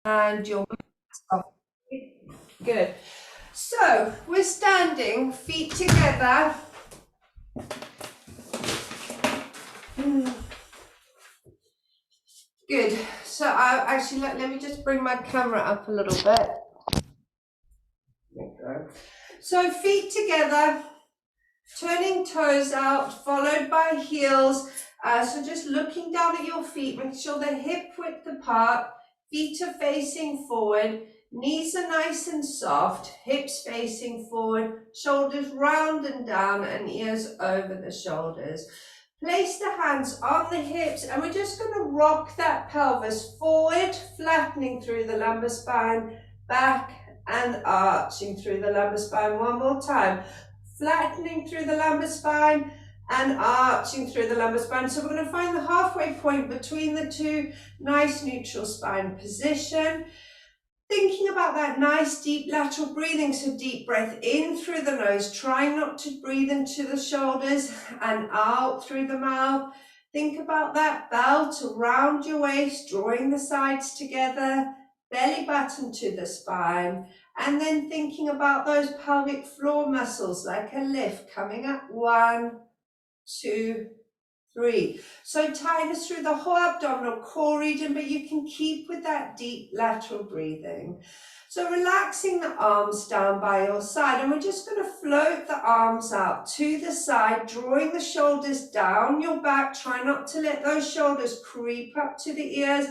and your good. So we're standing, feet together. Good. So I actually let me just bring my camera up a little bit. There we go. So feet together, turning toes out, followed by heels. So just looking down at your feet, make sure they're hip width apart, feet are facing forward, knees are nice and soft, hips facing forward, shoulders round and down, and ears over the shoulders. Place the hands on the hips, and we're just going to rock that pelvis forward, flattening through the lumbar spine, back and arching through the lumbar spine. One more time. Flattening through the lumbar spine and arching through the lumbar spine. So we're going to find the halfway point between the two, nice neutral spine position. Thinking about that nice deep lateral breathing, so deep breath in through the nose, trying not to breathe into the shoulders and out through the mouth. Think about that belt around your waist, drawing the sides together, belly button to the spine, and then thinking about those pelvic floor muscles like a lift coming up, 1, 2, 3. So tightness through the whole abdominal core region, but you can keep with that deep lateral breathing. So relaxing the arms down by your side, and we're just going to float the arms out to the side, drawing the shoulders down your back. Try not to let those shoulders creep up to the ears,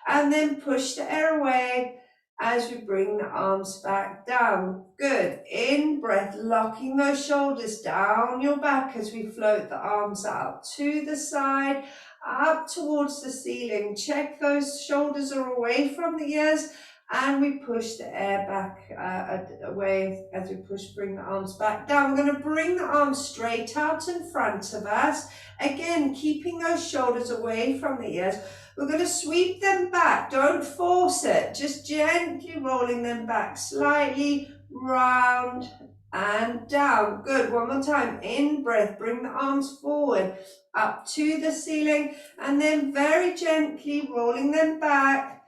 and then push the air away as we bring the arms back down. Good. In breath, locking those shoulders down your back as we float the arms out to the side, up towards the ceiling. Check those shoulders are away from the ears, and we push the air back away as we bring the arms back down. We're going to bring the arms straight out in front of us. Again, keeping those shoulders away from the ears. We're going to sweep them back. Don't force it. Just gently rolling them back slightly, round and down. Good. One more time. In breath, bring the arms forward, up to the ceiling, and then very gently rolling them back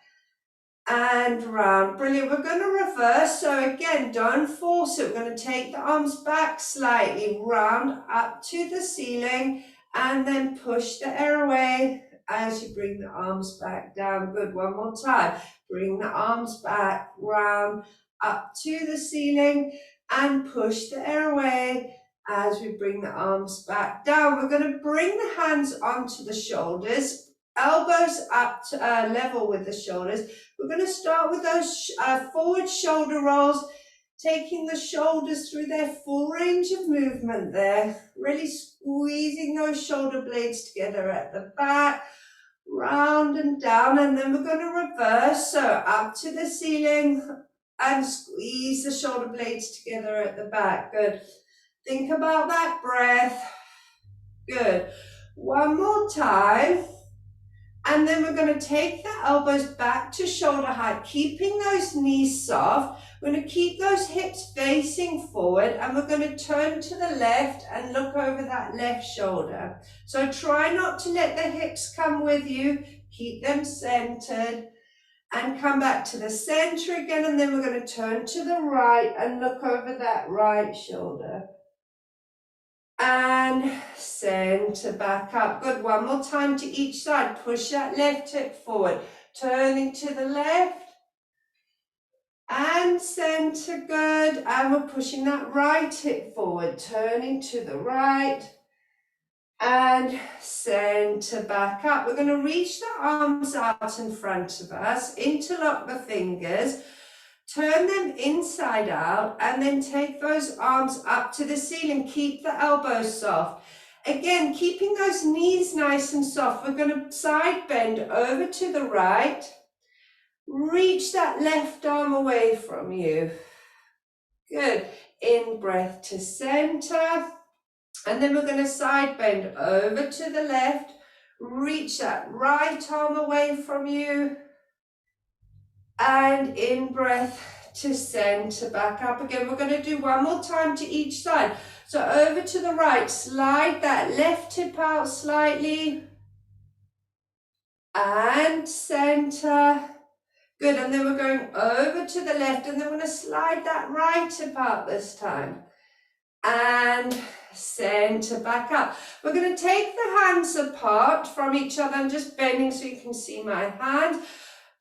and round. Brilliant. We're going to reverse. So again, don't force it. We're going to take the arms back slightly, round, up to the ceiling, and then push the air away as you bring the arms back down. Good. One more time. Bring the arms back, round, up to the ceiling, and push the air away as we bring the arms back down. We're going to bring the hands onto the shoulders, elbows up to level with the shoulders. We're going to start with those forward shoulder rolls, taking the shoulders through their full range of movement there, really squeezing those shoulder blades together at the back, round and down, and then we're going to reverse, so up to the ceiling and squeeze the shoulder blades together at the back. Good. Think about that breath. Good. One more time. And then we're going to take the elbows back to shoulder height, keeping those knees soft. We're going to keep those hips facing forward, and we're going to turn to the left and look over that left shoulder. So try not to let the hips come with you. Keep them centered and come back to the center again. And then we're going to turn to the right and look over that right shoulder. And center back up. Good. One more time to each side. Push that left hip forward. Turning to the left. And center. Good. And we're pushing that right hip forward. Turning to the right. And center back up. We're going to reach the arms out in front of us. Interlock the fingers. Turn them inside out, and then take those arms up to the ceiling. Keep the elbows soft. Again, keeping those knees nice and soft. We're going to side bend over to the right. Reach that left arm away from you. Good. In breath to center. And then we're going to side bend over to the left. Reach that right arm away from you. And in breath to center, back up again. We're going to do one more time to each side. So over to the right, slide that left hip out slightly. And center. Good, and then we're going over to the left, and then we're going to slide that right apart this time. And center back up. We're going to take the hands apart from each other. I'm just bending so you can see my hand.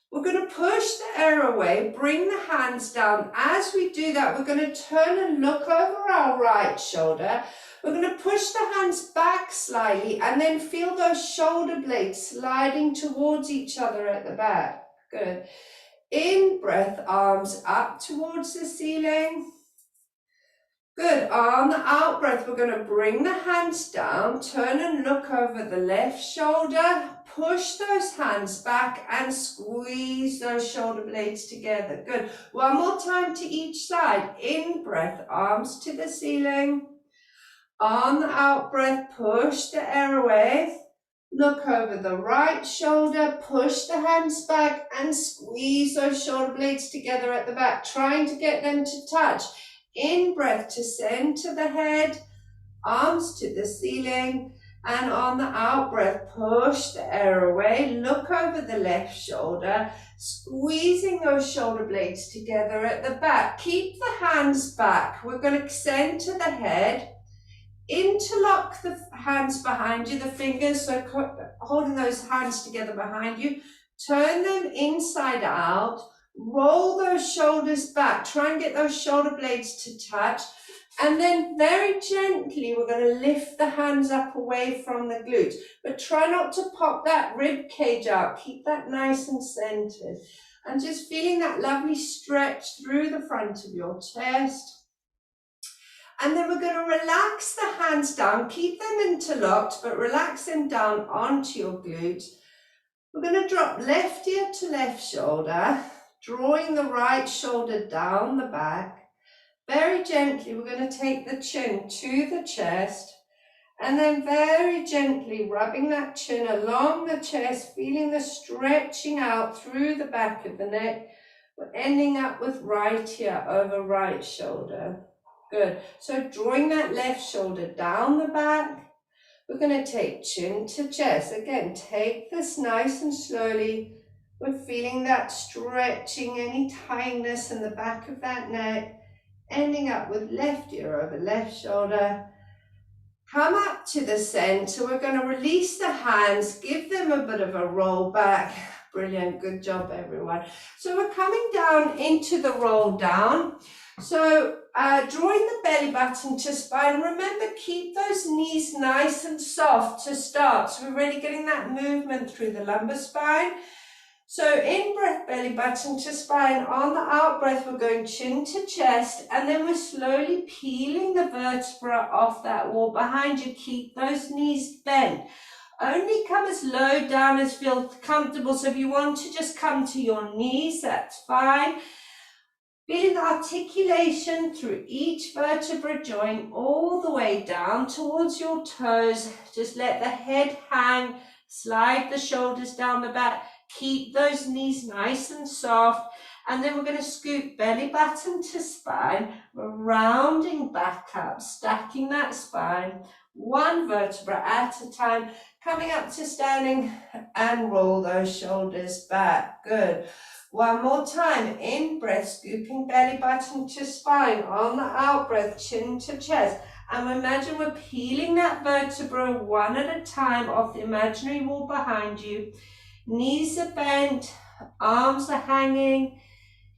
We're going to push the air away, bring the hands down. As we do that, we're going to turn and look over our right shoulder. We're going to push the hands back slightly and then feel those shoulder blades sliding towards each other at the back. Good. In breath, arms up towards the ceiling. Good. On the out breath, we're going to bring the hands down, turn and look over the left shoulder, push those hands back and squeeze those shoulder blades together. Good. One more time to each side. In breath, arms to the ceiling. On the out breath, push the air away. Look over the right shoulder, push the hands back and squeeze those shoulder blades together at the back, trying to get them to touch. In breath to center the head, arms to the ceiling, and on the out breath, push the air away, look over the left shoulder, squeezing those shoulder blades together at the back. Keep the hands back. We're going to center the head, interlock the hands behind you, the fingers, so holding those hands together behind you, turn them inside out, roll those shoulders back, try and get those shoulder blades to touch, and then very gently we're going to lift the hands up away from the glutes, but try not to pop that rib cage out, keep that nice and centered, and just feeling that lovely stretch through the front of your chest. And then we're going to relax the hands down, keep them interlocked, but relax them down onto your glutes. We're going to drop left ear to left shoulder, drawing the right shoulder down the back. Very gently, we're going to take the chin to the chest, and then very gently rubbing that chin along the chest, feeling the stretching out through the back of the neck. We're ending up with right ear over right shoulder. Good. So drawing that left shoulder down the back, we're going to take chin to chest. Again, take this nice and slowly. We're feeling that stretching, any tightness in the back of that neck, ending up with left ear over left shoulder. Come up to the center. We're going to release the hands, give them a bit of a roll back. Brilliant. Good job, everyone. So we're coming down into the roll down. So drawing the belly button to spine. Remember, keep those knees nice and soft to start. So we're really getting that movement through the lumbar spine. So in breath, belly button to spine. On the out breath, we're going chin to chest, and then we're slowly peeling the vertebra off that wall behind you. Keep those knees bent. Only come as low down as feels comfortable. So if you want to just come to your knees, that's fine. Feeling the articulation through each vertebra joint all the way down towards your toes. Just let the head hang, slide the shoulders down the back. Keep those knees nice and soft. And then we're going to scoop belly button to spine. We're rounding back up, stacking that spine, one vertebra at a time, coming up to standing and roll those shoulders back. Good. One more time. In breath, scooping belly button to spine. On the out breath, chin to chest. And imagine we're peeling that vertebra one at a time off the imaginary wall behind you. Knees are bent, arms are hanging,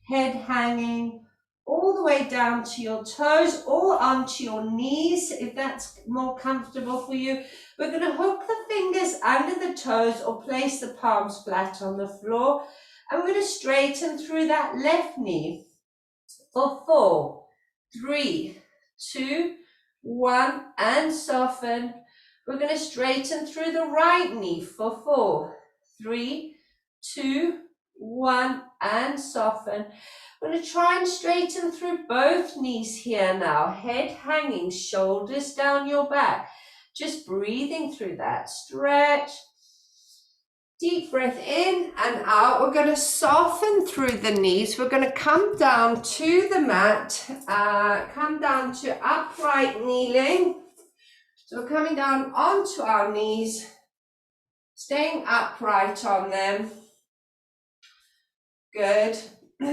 head hanging, all the way down to your toes or onto your knees if that's more comfortable for you. We're going to hook the fingers under the toes or place the palms flat on the floor. And we're going to straighten through that left knee for 4, 3, 2, 1, and soften. We're going to straighten through the right knee for 4, 3, 2, 1, and soften. We're going to try and straighten through both knees here now. Head hanging, shoulders down your back. Just breathing through that stretch. Deep breath in and out. We're going to soften through the knees. We're going to come down to the mat, come down to upright kneeling. So we're coming down onto our knees, staying upright on them. Good.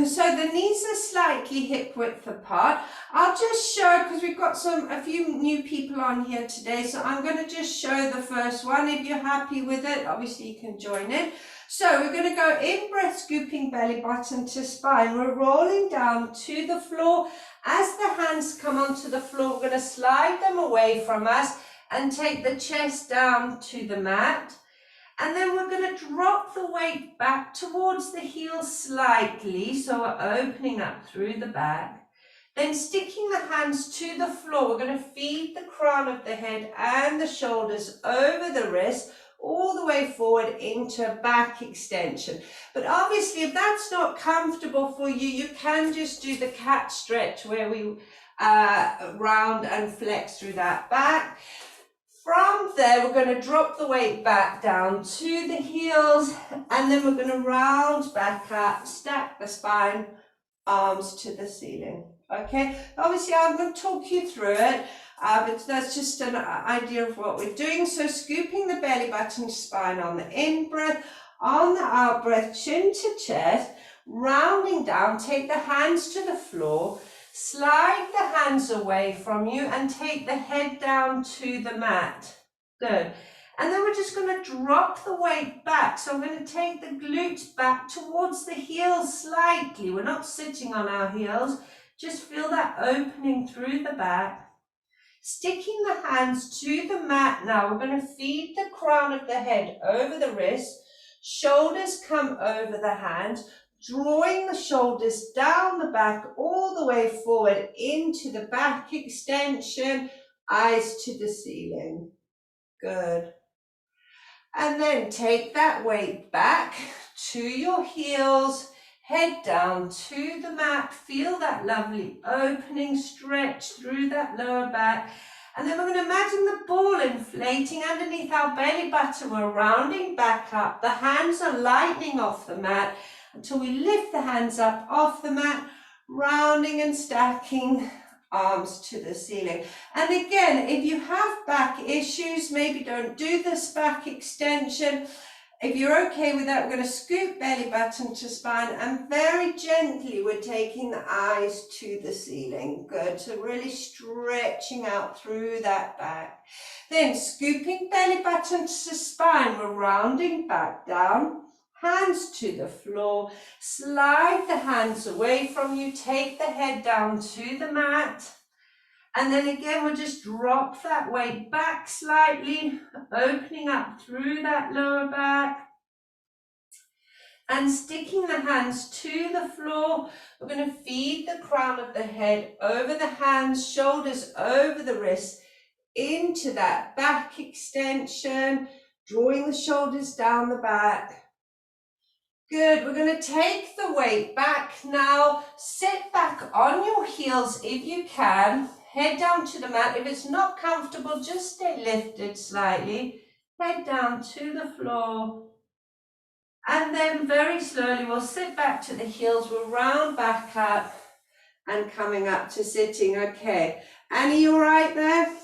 So the knees are slightly hip width apart. I'll just show, because we've got a few new people on here today, so I'm going to just show the first one. If you're happy with it, obviously you can join in. So we're going to go in breath, scooping belly button to spine. We're rolling down to the floor. As the hands come onto the floor, we're going to slide them away from us and take the chest down to the mat. And then we're going to drop the weight back towards the heels slightly, so we're opening up through the back. Then sticking the hands to the floor, we're going to feed the crown of the head and the shoulders over the wrist, all the way forward into a back extension. But obviously, if that's not comfortable for you, you can just do the cat stretch where we round and flex through that back. From there, we're going to drop the weight back down to the heels, and then we're going to round back up, stack the spine, arms to the ceiling. Okay, obviously I'm going to talk you through it, but that's just an idea of what we're doing. So scooping the belly button to spine on the in breath, on the out breath, chin to chest, rounding down, take the hands to the floor, slide the hands away from you and take the head down to the mat. Good. And then we're just going to drop the weight back. So I'm going to take the glutes back towards the heels slightly. We're not sitting on our heels. Just feel that opening through the back. Sticking the hands to the mat now. We're going to feed the crown of the head over the wrist. Shoulders come over the hand. Drawing the shoulders down the back all the way forward into the back extension, eyes to the ceiling. Good. And then take that weight back to your heels, head down to the mat, feel that lovely opening stretch through that lower back. And then we're going to imagine the ball inflating underneath our belly button. We're rounding back up. The hands are lightening off the mat until we lift the hands up off the mat, rounding and stacking arms to the ceiling. And again, if you have back issues, maybe don't do this back extension. If you're okay with that, we're going to scoop belly button to spine, and very gently we're taking the eyes to the ceiling. Good. So really stretching out through that back. Then scooping belly button to spine, we're rounding back down, hands to the floor, slide the hands away from you, take the head down to the mat. And then again, we'll just drop that weight back slightly, opening up through that lower back. And sticking the hands to the floor, we're going to feed the crown of the head over the hands, shoulders over the wrists, into that back extension, drawing the shoulders down the back. Good, we're going to take the weight back now, sit back on your heels if you can, head down to the mat. If it's not comfortable, just stay lifted slightly, head down to the floor, and then very slowly we'll sit back to the heels, we'll round back up and coming up to sitting. Okay, Annie, you all right there?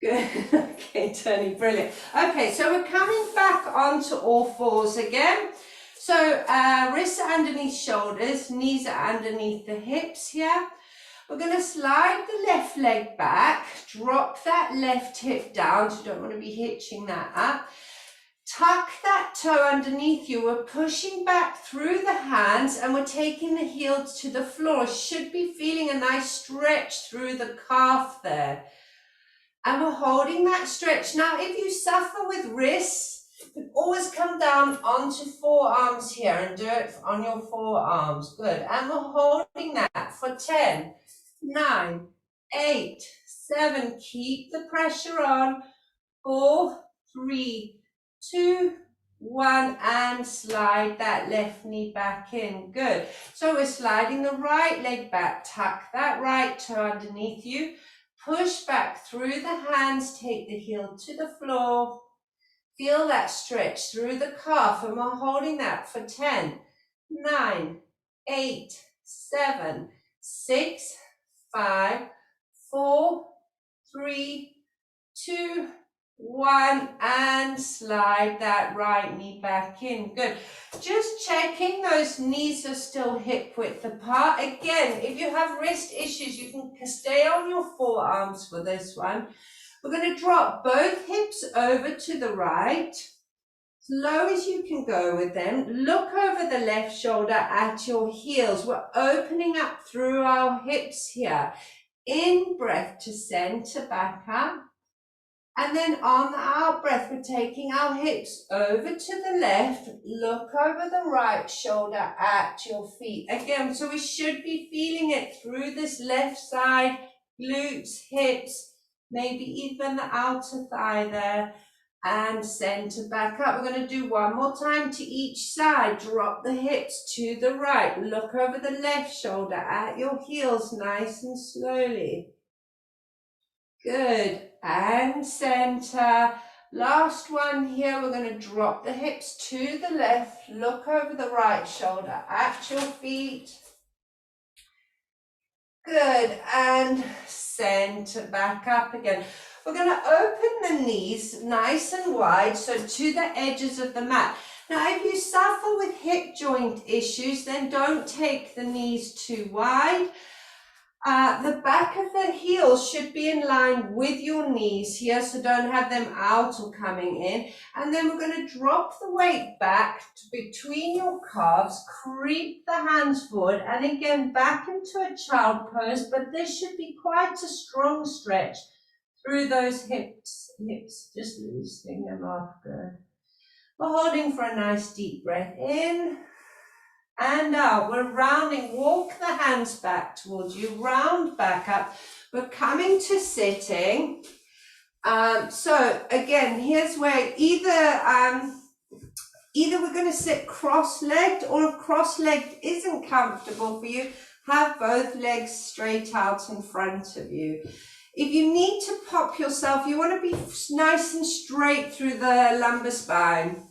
Good. Okay, Tony, brilliant. Okay, so we're coming back onto all fours again. So wrists are underneath shoulders, knees are underneath the hips here. We're going to slide the left leg back, drop that left hip down, so you don't want to be hitching that up. Tuck that toe underneath you. We're pushing back through the hands and we're taking the heels to the floor. Should be feeling a nice stretch through the calf there. And we're holding that stretch. Now, if you suffer with wrists, you can always come down onto forearms here and do it on your forearms. Good. And we're holding that for 10, 9, 8, 7. Keep the pressure on. 4, 3, 2, 1. And slide that left knee back in. Good. So we're sliding the right leg back. Tuck that right toe underneath you. Push back through the hands, take the heel to the floor. Feel that stretch through the calf, and we're holding that for 10, 9, 8, 7, 6, 5, 4, 3, 2, 1, and slide that right knee back in. Good. Just checking those knees are still hip width apart. Again, if you have wrist issues, you can stay on your forearms for this one. We're going to drop both hips over to the right, as low as you can go with them. Look over the left shoulder at your heels. We're opening up through our hips here. In breath to center, back up. And then on the out breath, we're taking our hips over to the left. Look over the right shoulder at your feet. Again, so we should be feeling it through this left side, glutes, hips, maybe even the outer thigh there. And center back up. We're going to do one more time to each side. Drop the hips to the right. Look over the left shoulder at your heels, nice and slowly. Good, and center. Last one here, we're going to drop the hips to the left, look over the right shoulder at your feet. Good, and center back up again. We're going to open the knees nice and wide, so to the edges of the mat. Now, if you suffer with hip joint issues, then don't take the knees too wide. The back of the heels should be in line with your knees here, so don't have them out or coming in. And then we're going to drop the weight back to between your calves, creep the hands forward, and again back into a child pose, but this should be quite a strong stretch through those hips, just loosening them off. Good. We're holding for a nice deep breath in. And out, we're rounding, walk the hands back towards you, round back up. We're coming to sitting. So again, here's where either we're going to sit cross-legged, or if cross-legged isn't comfortable for you, have both legs straight out in front of you. If you need to pop yourself, you want to be nice and straight through the lumbar spine.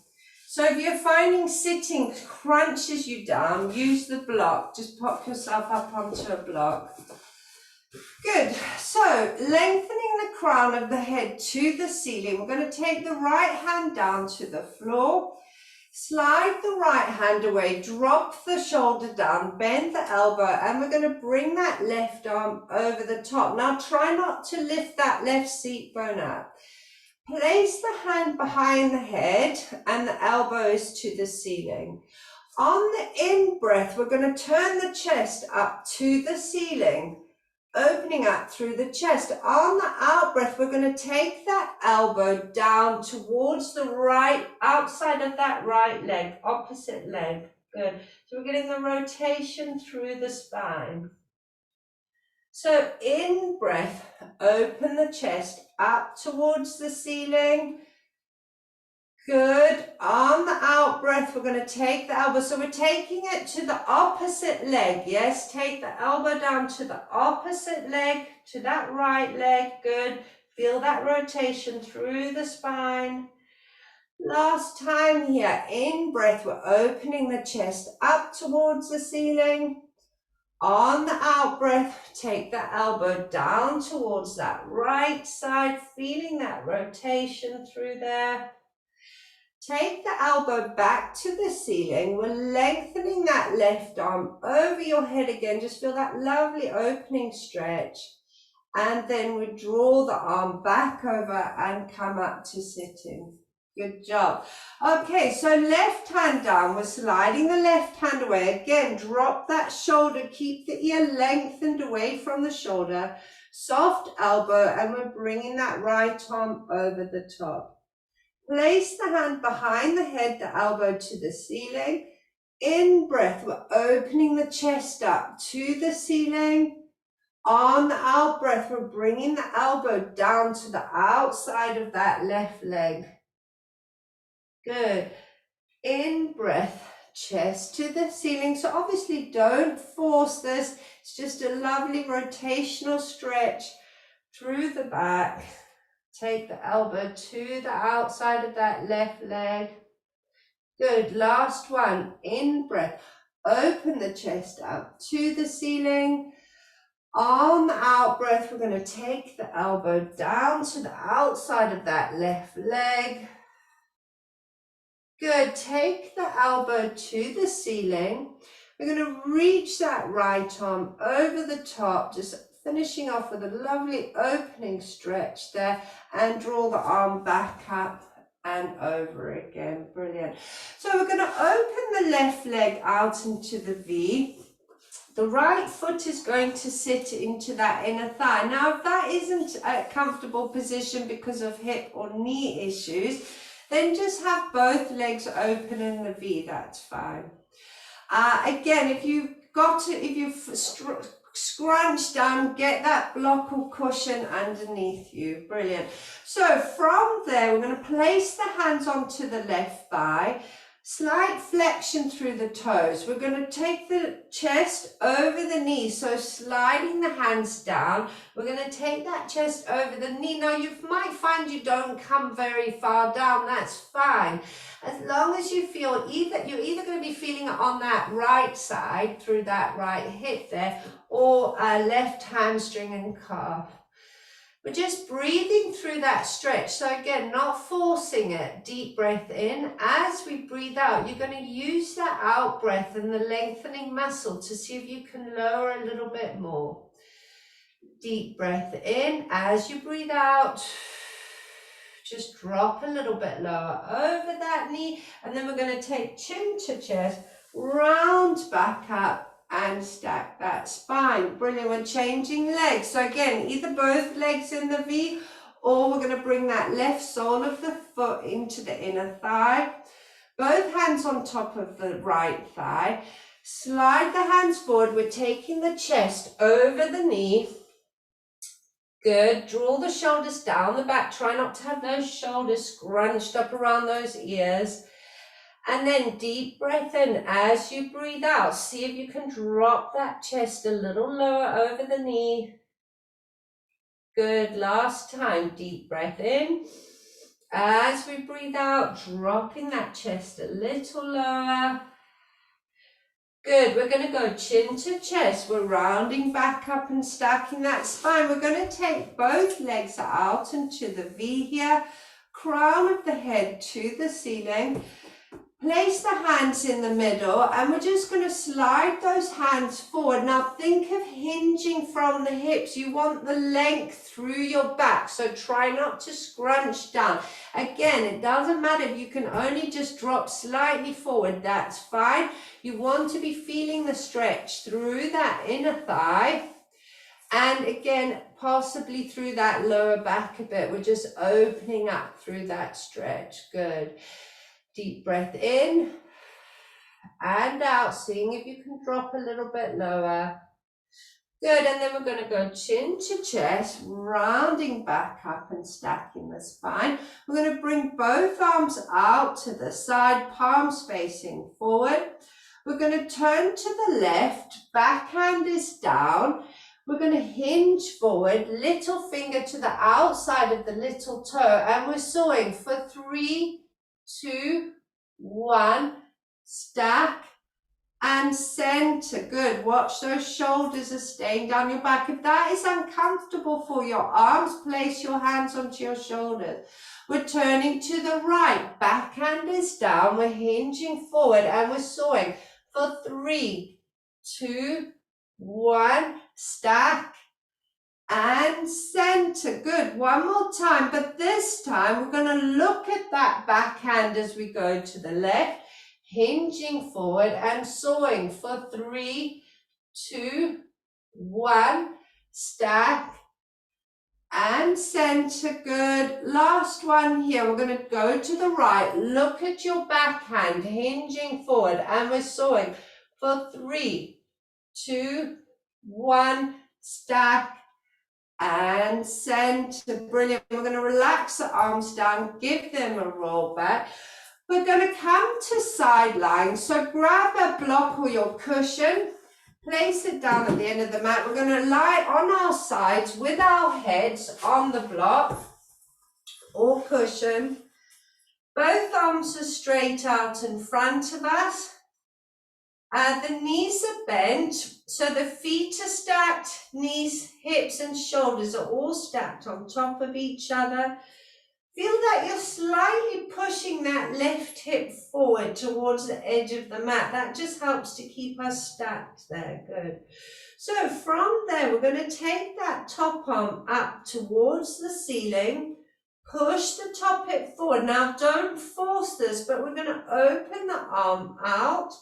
So if you're finding sitting crunches you down, use the block. Just pop yourself up onto a block. Good. So lengthening the crown of the head to the ceiling. We're going to take the right hand down to the floor. Slide the right hand away. Drop the shoulder down. Bend the elbow. And we're going to bring that left arm over the top. Now try not to lift that left seat bone up. Place the hand behind the head and the elbows to the ceiling. On the in-breath, we're going to turn the chest up to the ceiling, opening up through the chest. On the out-breath, we're going to take that elbow down towards the right, outside of that right leg, opposite leg. Good. So we're getting the rotation through the spine. So in breath, open the chest up towards the ceiling. Good. On the out breath, we're going to take the elbow. So we're taking it to the opposite leg. Yes, take the elbow down to the opposite leg, to that right leg. Good. Feel that rotation through the spine. Last time here. In breath, we're opening the chest up towards the ceiling. On the out breath, take the elbow down towards that right side, feeling that rotation through there. Take the elbow back to the ceiling. We're lengthening that left arm over your head again. Just feel that lovely opening stretch. And then we draw the arm back over and come up to sitting. Good job. Okay, so left hand down, we're sliding the left hand away. Again, drop that shoulder, keep the ear lengthened away from the shoulder. Soft elbow, and we're bringing that right arm over the top. Place the hand behind the head, the elbow to the ceiling. In breath, we're opening the chest up to the ceiling. On the out breath, we're bringing the elbow down to the outside of that left leg. Good. In breath, chest to the ceiling. So obviously don't force this. It's just a lovely rotational stretch through the back. Take the elbow to the outside of that left leg. Good. Last one. In breath, open the chest up to the ceiling. On the out breath, we're going to take the elbow down to the outside of that left leg. Good. Take the elbow to the ceiling. We're going to reach that right arm over the top, just finishing off with a lovely opening stretch there, and draw the arm back up and over again. Brilliant. So we're going to open the left leg out into the V. The right foot is going to sit into that inner thigh. Now, if that isn't a comfortable position because of hip or knee issues, then just have both legs open in the V, that's fine. Again, if you've scrunched down, get that block or cushion underneath you. Brilliant. So from there, we're going to place the hands onto the left thigh. Slight flexion through the toes. We're going to take the chest over the knee, so sliding the hands down. We're going to take that chest over the knee. Now, you might find you don't come very far down. That's fine. As long as you feel you're either going to be feeling it on that right side through that right hip there, or a left hamstring and calf. We're just breathing through that stretch. So again, not forcing it. Deep breath in. As we breathe out, you're going to use that out breath and the lengthening muscle to see if you can lower a little bit more. Deep breath in. As you breathe out, just drop a little bit lower over that knee. And then we're going to take chin to chest, round back up, and stack that spine. Brilliant. We're changing legs. So again, either both legs in the V, or we're going to bring that left sole of the foot into the inner thigh. Both hands on top of the right thigh. Slide the hands forward. We're taking the chest over the knee. Good. Draw the shoulders down the back. Try not to have those shoulders scrunched up around those ears. And then deep breath in. As you breathe out, see if you can drop that chest a little lower over the knee. Good. Last time. Deep breath in. As we breathe out, dropping that chest a little lower. Good. We're going to go chin to chest. We're rounding back up and stacking that spine. We're going to take both legs out into the V here. Crown of the head to the ceiling. Place the hands in the middle, and we're just going to slide those hands forward. Now think of hinging from the hips. You want the length through your back, so try not to scrunch down. Again, it doesn't matter if you can only just drop slightly forward, that's fine. You want to be feeling the stretch through that inner thigh, and again, possibly through that lower back a bit. We're just opening up through that stretch. Good. Deep breath in and out, seeing if you can drop a little bit lower. Good, and then we're going to go chin to chest, rounding back up and stacking the spine. We're going to bring both arms out to the side, palms facing forward. We're going to turn to the left, backhand is down. We're going to hinge forward, little finger to the outside of the little toe, and we're sawing for 3, 2, 1, stack and center. Good. Watch those shoulders are staying down your back. If that is uncomfortable for your arms, place your hands onto your shoulders. We're turning to the right. Backhand is down. We're hinging forward and we're sawing for 3, 2, 1, stack and center. Good. One more time, but this time we're going to look at that backhand as we go to the left, hinging forward and sawing for 3, 2, 1, stack and center. Good. Last one here. We're going to go to the right, look at your backhand, hinging forward, and we're sawing for 3, 2, 1, stack and center. Brilliant. We're going to relax the arms down, give them a roll back. We're going to come to side lying. So grab a block or your cushion, place it down at the end of the mat. We're going to lie on our sides with our heads on the block or cushion. Both arms are straight out in front of us. The knees are bent, so the feet are stacked, knees, hips and shoulders are all stacked on top of each other. Feel that you're slightly pushing that left hip forward towards the edge of the mat. That just helps to keep us stacked there. Good. So from there, we're going to take that top arm up towards the ceiling. Push the top hip forward. Now don't force this, but we're going to open the arm out.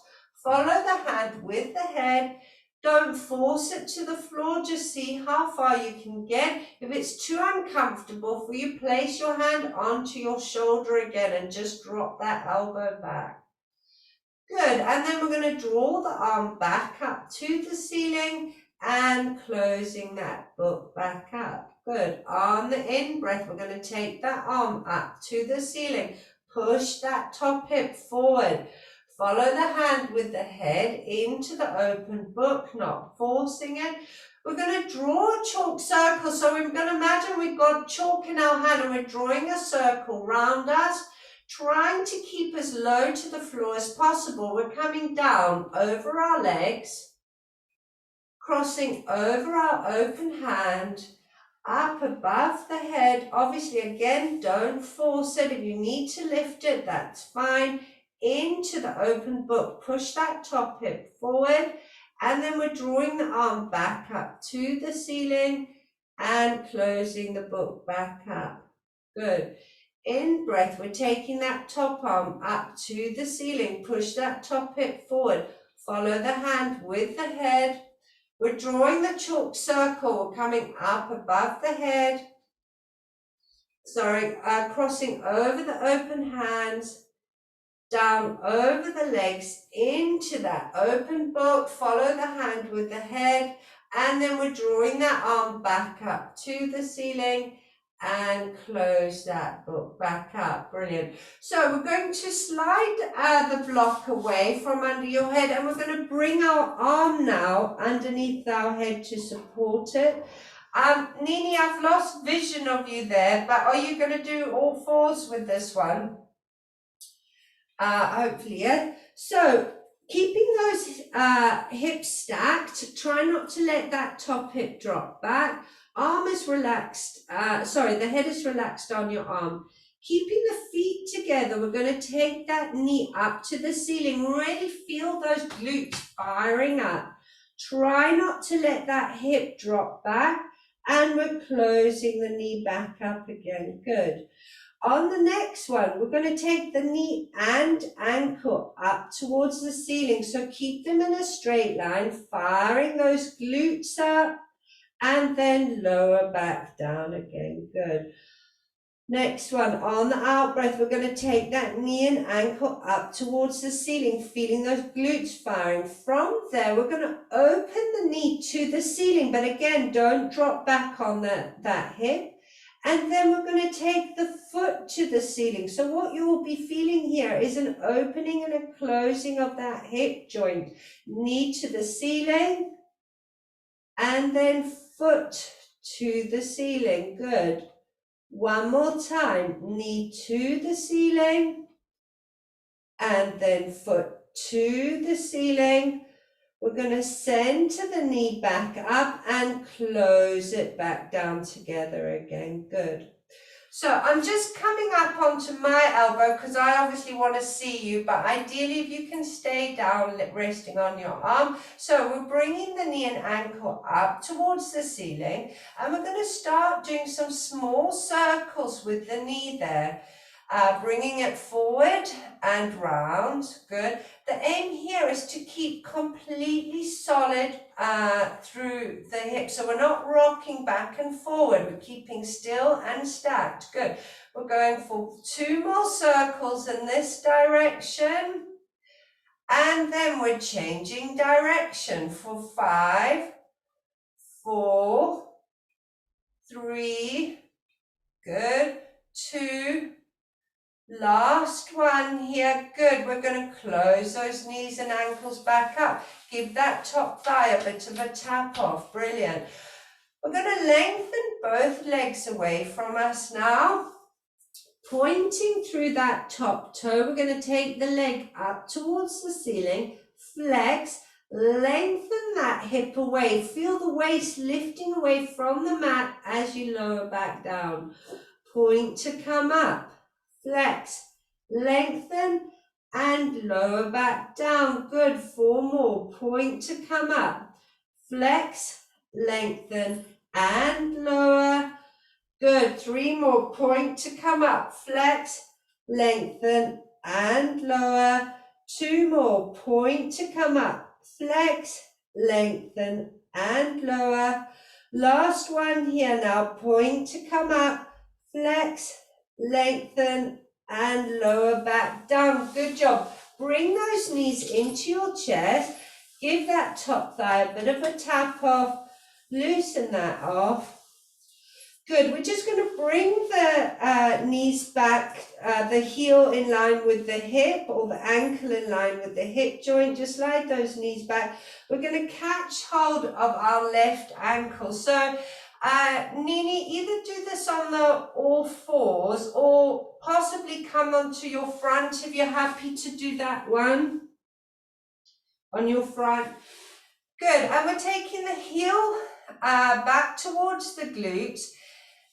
Follow the hand with the head. Don't force it to the floor, just see how far you can get. If it's too uncomfortable for you, place your hand onto your shoulder again and just drop that elbow back. Good, and then we're going to draw the arm back up to the ceiling and closing that book back up. Good, on the in-breath, we're going to take that arm up to the ceiling. Push that top hip forward. Follow the hand with the head into the open book, not forcing it. We're going to draw a chalk circle. So we're going to imagine we've got chalk in our hand and we're drawing a circle round us, trying to keep as low to the floor as possible. We're coming down over our legs, crossing over our open hand, up above the head. Obviously, again, don't force it. If you need to lift it, that's fine. Into the open book, push that top hip forward, and then we're drawing the arm back up to the ceiling and closing the book back up. Good. In breath, we're taking that top arm up to the ceiling, push that top hip forward, follow the hand with the head. We're drawing the chalk circle, coming up above the head, crossing over the open hands, down over the legs, into that open book, follow the hand with the head, and then we're drawing that arm back up to the ceiling and close that book back up. Brilliant. So we're going to slide the block away from under your head, and we're going to bring our arm now underneath our head to support it. Nini, I've lost vision of you there, but are you going to do all fours with this one? Hopefully, yeah. So keeping those hips stacked, try not to let that top hip drop back. Arm is relaxed, the head is relaxed on your arm. Keeping the feet together, we're going to take that knee up to the ceiling. Really feel those glutes firing up. Try not to let that hip drop back, and we're closing the knee back up again. Good. On the next one, we're going to take the knee and ankle up towards the ceiling. So keep them in a straight line, firing those glutes up, and then lower back down again. Good. Next one, on the out breath, we're going to take that knee and ankle up towards the ceiling, feeling those glutes firing. From there, we're going to open the knee to the ceiling, but again, don't drop back on that hip. And then we're going to take the foot to the ceiling. So what you will be feeling here is an opening and a closing of that hip joint. Knee to the ceiling, and then foot to the ceiling. Good. One more time. Knee to the ceiling, and then foot to the ceiling. We're going to center the knee back up and close it back down together again. Good. So I'm just coming up onto my elbow because I obviously want to see you, but ideally if you can stay down, resting on your arm. So we're bringing the knee and ankle up towards the ceiling, and we're going to start doing some small circles with the knee there. Bringing it forward and round. Good. The aim here is to keep completely solid through the hips. So we're not rocking back and forward. We're keeping still and stacked. Good. We're going for 2 more circles in this direction. And then we're changing direction for 5, 4, 3, good, 2, last one here. Good. We're going to close those knees and ankles back up. Give that top thigh a bit of a tap off. Brilliant. We're going to lengthen both legs away from us now. Pointing through that top toe, we're going to take the leg up towards the ceiling, flex, lengthen that hip away. Feel the waist lifting away from the mat as you lower back down. Point to come up, flex, lengthen, and lower back down. Good, 4 more. Point to come up, flex, lengthen, and lower. Good, 3 more. Point to come up, flex, lengthen, and lower. 2 more. Point to come up, flex, lengthen, and lower. Last one here now. Point to come up, flex, lengthen, and lower back down. Good job. Bring those knees into your chest. Give that top thigh a bit of a tap off. Loosen that off. Good. We're just going to bring the knees back, the heel in line with the hip or the ankle in line with the hip joint. Just slide those knees back. We're going to catch hold of our left ankle. So Nini, either do this on the all fours or possibly come onto your front if you're happy to do that one. On your front. Good. And we're taking the heel back towards the glutes.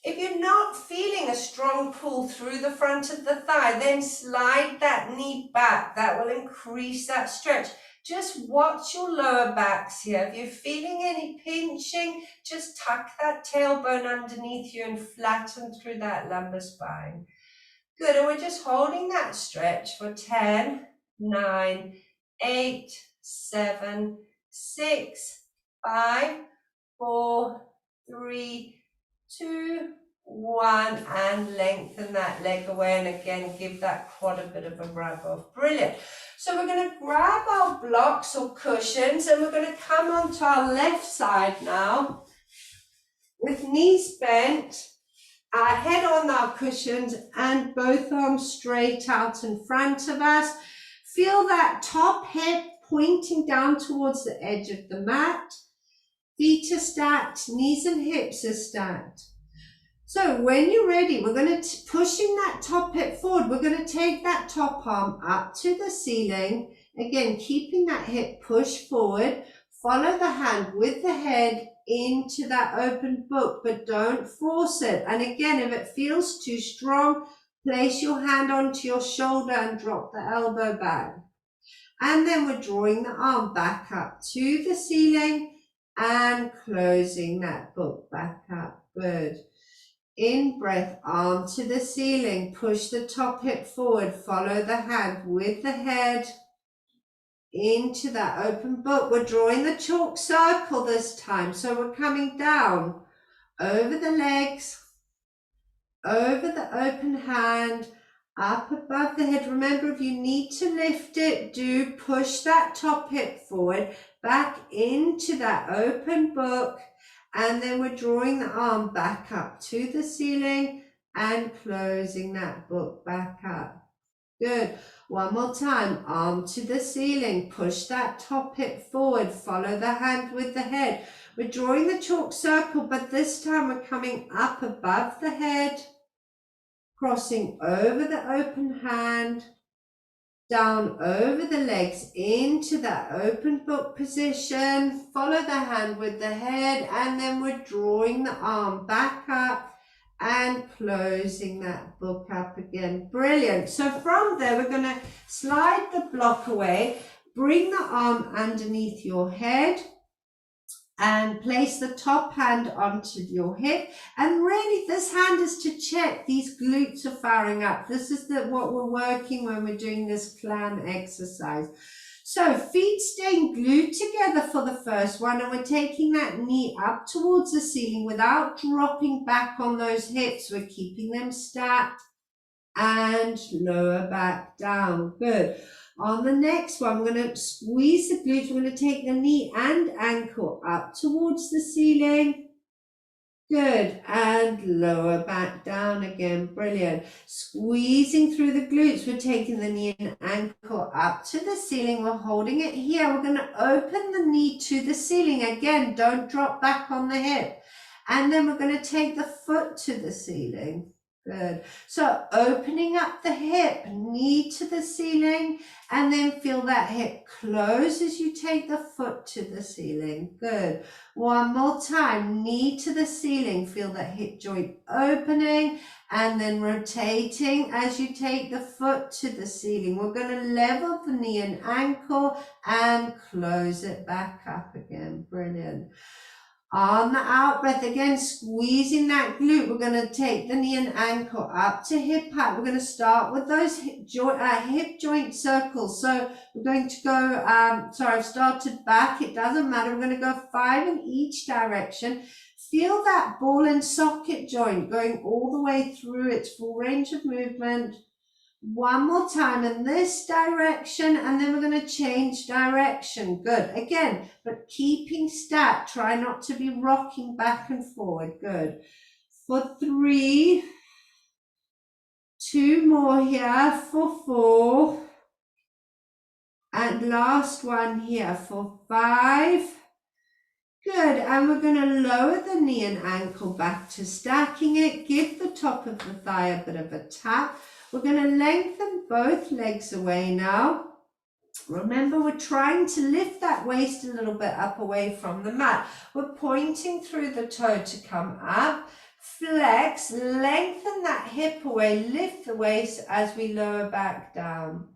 If you're not feeling a strong pull through the front of the thigh, then slide that knee back. That will increase that stretch. Just watch your lower backs here. If you're feeling any pinching, just tuck that tailbone underneath you and flatten through that lumbar spine. Good, and we're just holding that stretch for 10, 9, 8, 7, 6, 5, 4, 3, 2, 1, and lengthen that leg away, and again give that quad a bit of a rub off. Brilliant. So we're going to grab our blocks or cushions and we're going to come onto our left side now with knees bent, our head on our cushions and both arms straight out in front of us. Feel that top hip pointing down towards the edge of the mat. Feet are stacked, knees and hips are stacked. So when you're ready, we're going to, pushing that top hip forward, we're going to take that top arm up to the ceiling. Again, keeping that hip push forward. Follow the hand with the head into that open book, but don't force it. And again, if it feels too strong, place your hand onto your shoulder and drop the elbow back. And then we're drawing the arm back up to the ceiling and closing that book back up. Good. In breath, arm to the ceiling, push the top hip forward, follow the hand with the head into that open book. We're drawing the chalk circle this time, so we're coming down over the legs, over the open hand, up above the head. Remember, if you need to lift it, do push that top hip forward, back into that open book. And then we're drawing the arm back up to the ceiling and closing that book back up. Good. One more time. Arm to the ceiling. Push that top hip forward. Follow the hand with the head. We're drawing the chalk circle, but this time we're coming up above the head, crossing over the open hand, down over the legs into that open book position. Follow the hand with the head, and then we're drawing the arm back up and closing that book up again. Brilliant. So from there, we're going to slide the block away, bring the arm underneath your head, and place the top hand onto your hip. And really, this hand is to check these glutes are firing up. This is what we're working when we're doing this clam exercise. So feet staying glued together for the first one, and we're taking that knee up towards the ceiling without dropping back on those hips. We're keeping them stacked and lower back down. Good. On the next one, we're going to squeeze the glutes. We're going to take the knee and ankle up towards the ceiling. Good. And lower back down again. Brilliant. Squeezing through the glutes. We're taking the knee and ankle up to the ceiling. We're holding it here. We're going to open the knee to the ceiling. Again, don't drop back on the hip. And then we're going to take the foot to the ceiling. Good. So opening up the hip, knee to the ceiling, and then feel that hip close as you take the foot to the ceiling. Good. One more time, knee to the ceiling, feel that hip joint opening and then rotating as you take the foot to the ceiling. We're going to level the knee and ankle and close it back up again. Brilliant. On the out breath, again, squeezing that glute, we're going to take the knee and ankle up to hip height. We're going to start with those hip joint circles. So we're going to go, sorry, I've started back. It doesn't matter. We're going to go 5 in each direction. Feel that ball and socket joint going all the way through its full range of movement. One more time in this direction, and then we're going to change direction. Good. Again, but keeping stacked. Try not to be rocking back and forward. Good. For 3. 2 more here for 4. And last one here for 5. Good. And we're going to lower the knee and ankle back to stacking it. Give the top of the thigh a bit of a tap. We're going to lengthen both legs away now. Remember, we're trying to lift that waist a little bit up away from the mat. We're pointing through the toe to come up. Flex, lengthen that hip away, lift the waist as we lower back down.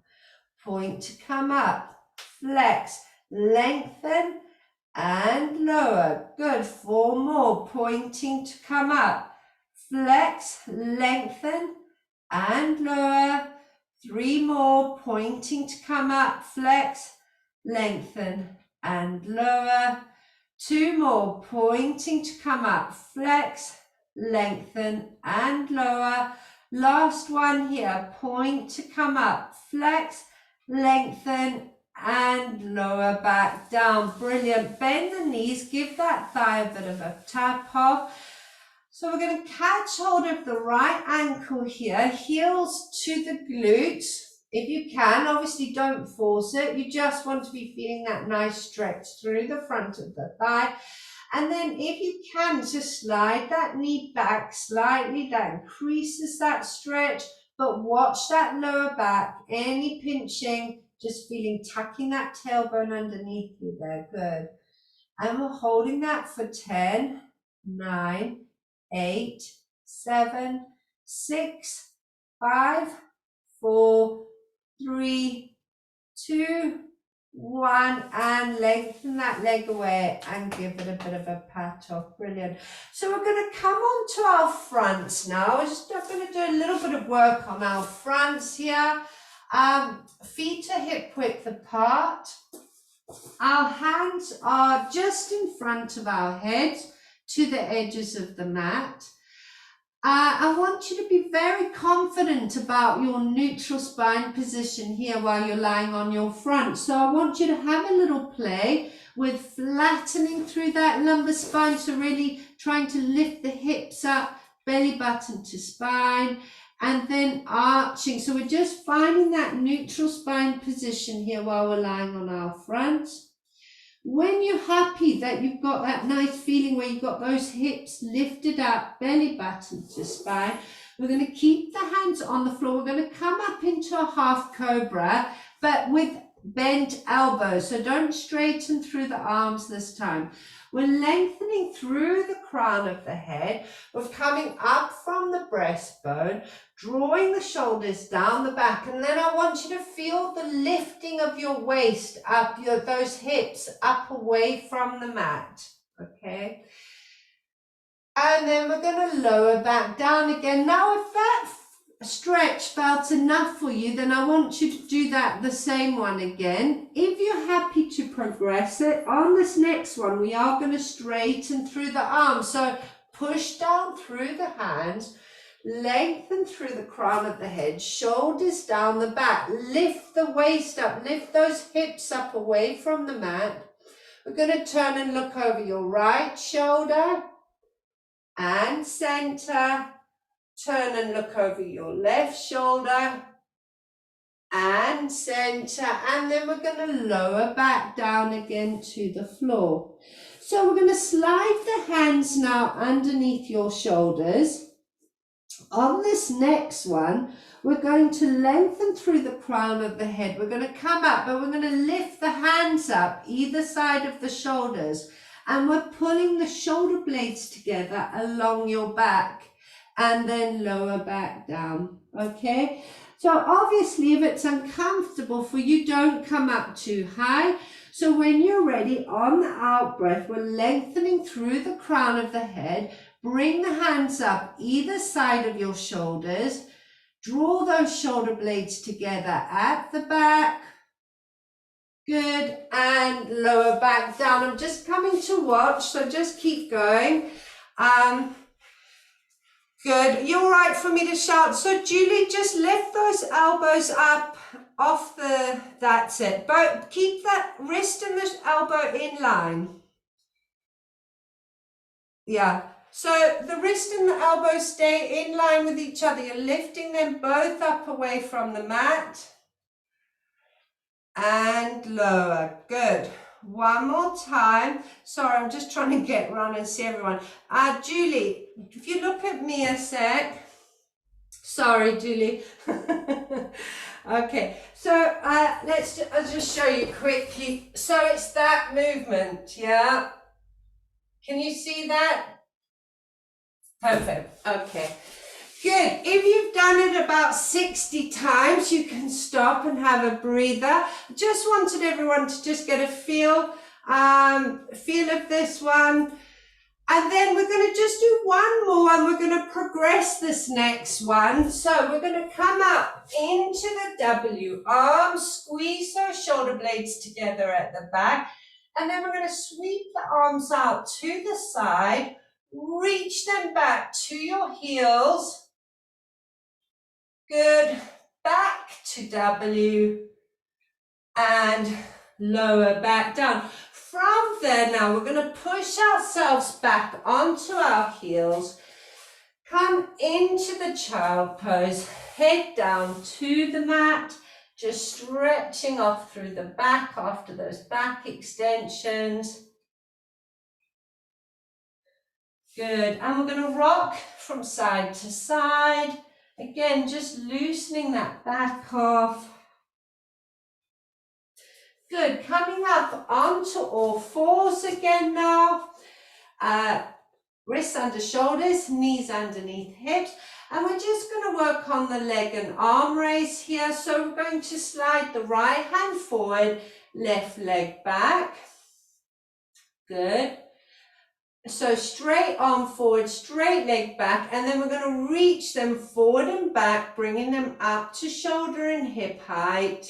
Point to come up. Flex, lengthen and lower. Good. 4 more. Pointing to come up. Flex, lengthen and lower. 3 more, pointing to come up, flex, lengthen and lower. 2 more, pointing to come up, flex, lengthen and lower. Last one here, point to come up, flex, lengthen and lower back down. Brilliant. Bend the knees, give that thigh a bit of a tap off. So we're going to catch hold of the right ankle here, heels to the glutes. If you can, obviously don't force it. You just want to be feeling that nice stretch through the front of the thigh. And then if you can, just slide that knee back slightly. That increases that stretch, but watch that lower back. Any pinching, just feeling, tucking that tailbone underneath you there. Good. And we're holding that for 10, 9, 8, 7, 6, 5, 4, 3, 2, 1, and lengthen that leg away and give it a bit of a pat off. Brilliant. So we're going to come on to our fronts now. We're just going to do a little bit of work on our fronts here. Feet are hip width apart. Our hands are just in front of our heads, to the edges of the mat. I want you to be very confident about your neutral spine position here while you're lying on your front. So I want you to have a little play with flattening through that lumbar spine. So really trying to lift the hips up, belly button to spine, and then arching. So we're just finding that neutral spine position here while we're lying on our front. When you're happy that you've got that nice feeling where you've got those hips lifted up, belly button to spine, we're going to keep the hands on the floor. We're going to come up into a half cobra, but with bent elbows. So don't straighten through the arms this time. We're lengthening through the crown of the head. We're coming up from the breastbone, drawing the shoulders down the back, and then I want you to feel the lifting of your waist up, those hips up away from the mat, okay? And then we're going to lower back down again. Now, if that stretch felt enough for you, then I want you to do that, the same one again. If you're happy to progress it, on this next one, we are going to straighten through the arms. So push down through the hands, lengthen through the crown of the head, shoulders down the back, lift the waist up, lift those hips up away from the mat. We're going to turn and look over your right shoulder and center. Turn and look over your left shoulder and center, and then we're going to lower back down again to the floor. So we're going to slide the hands now underneath your shoulders. On this next one, we're going to lengthen through the crown of the head. We're going to come up, but we're going to lift the hands up either side of the shoulders. And we're pulling the shoulder blades together along your back and then lower back down, okay? So obviously, if it's uncomfortable for you, don't come up too high. So when you're ready, on the out breath, we're lengthening through the crown of the head. Bring the hands up either side of your shoulders. Draw those shoulder blades together at the back. Good. And lower back down. I'm just coming to watch, so just keep going. Good. You're all right for me to shout. So Julie, just lift those elbows up off the, that's it. But keep that wrist and the elbow in line. Yeah. So the wrist and the elbow stay in line with each other. You're lifting them both up away from the mat. And lower. Good. One more time. Sorry, I'm just trying to get around and see everyone. Julie, if you look at me a sec. Sorry, Julie. Okay, so I'll just show you quickly. So it's that movement, yeah? Can you see that? Perfect. Okay. Good. If you've done it about 60 times, you can stop and have a breather. Just wanted everyone to just get a feel of this one. And then we're going to just do one more and we're going to progress this next one. So we're going to come up into the W, arms, squeeze those shoulder blades together at the back. And then we're going to sweep the arms out to the side, reach them back to your heels. Good. Back to W and lower back down. From there now, we're going to push ourselves back onto our heels. Come into the child pose, head down to the mat, just stretching off through the back after those back extensions. Good. And we're going to rock from side to side. Again, just loosening that back off. Good. Coming up onto all fours again now. Wrists under shoulders, knees underneath hips. And we're just going to work on the leg and arm raise here. So we're going to slide the right hand forward, left leg back. Good. So straight arm forward, straight leg back, and then we're going to reach them forward and back, bringing them up to shoulder and hip height.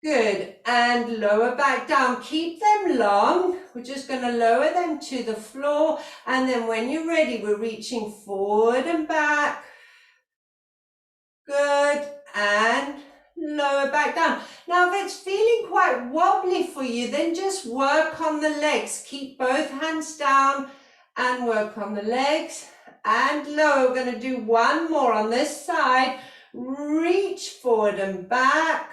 Good, and lower back down. Keep them long. We're just going to lower them to the floor, and then when you're ready, we're reaching forward and back. Good, and lower back down. Now, if it's feeling quite wobbly for you, then just work on the legs. Keep both hands down and work on the legs and lower. We're going to do one more on this side. Reach forward and back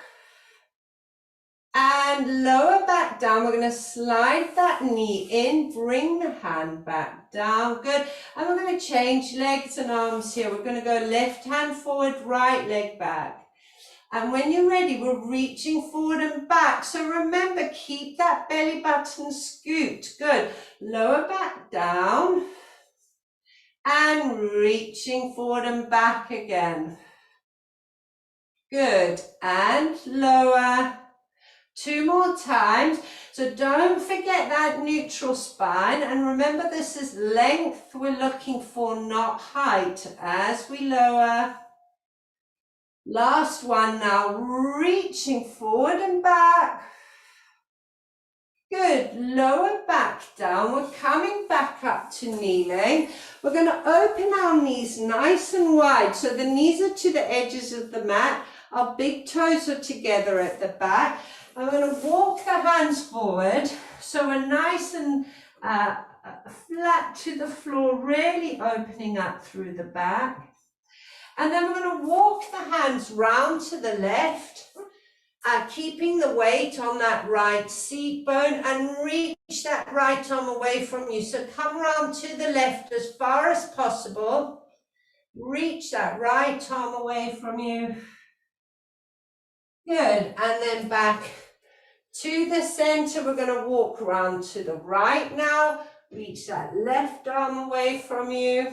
and lower back down. We're going to slide that knee in, bring the hand back down. Good. And we're going to change legs and arms here. We're going to go left hand forward, right leg back. And when you're ready, we're reaching forward and back. So remember, keep that belly button scooped. Good. Lower back down. And reaching forward and back again. Good. And lower. Two more times. So don't forget that neutral spine. And remember, this is length we're looking for, not height. As we lower. Last one now, reaching forward and back. Good, lower back down. We're coming back up to kneeling. We're going to open our knees nice and wide. So the knees are to the edges of the mat. Our big toes are together at the back. I'm going to walk the hands forward. So we're nice and flat to the floor, really opening up through the back. And then we're going to walk the hands round to the left, keeping the weight on that right seat bone and reach that right arm away from you. So come round to the left as far as possible. Reach that right arm away from you. Good, and then back to the center. We're going to walk around to the right now. Reach that left arm away from you.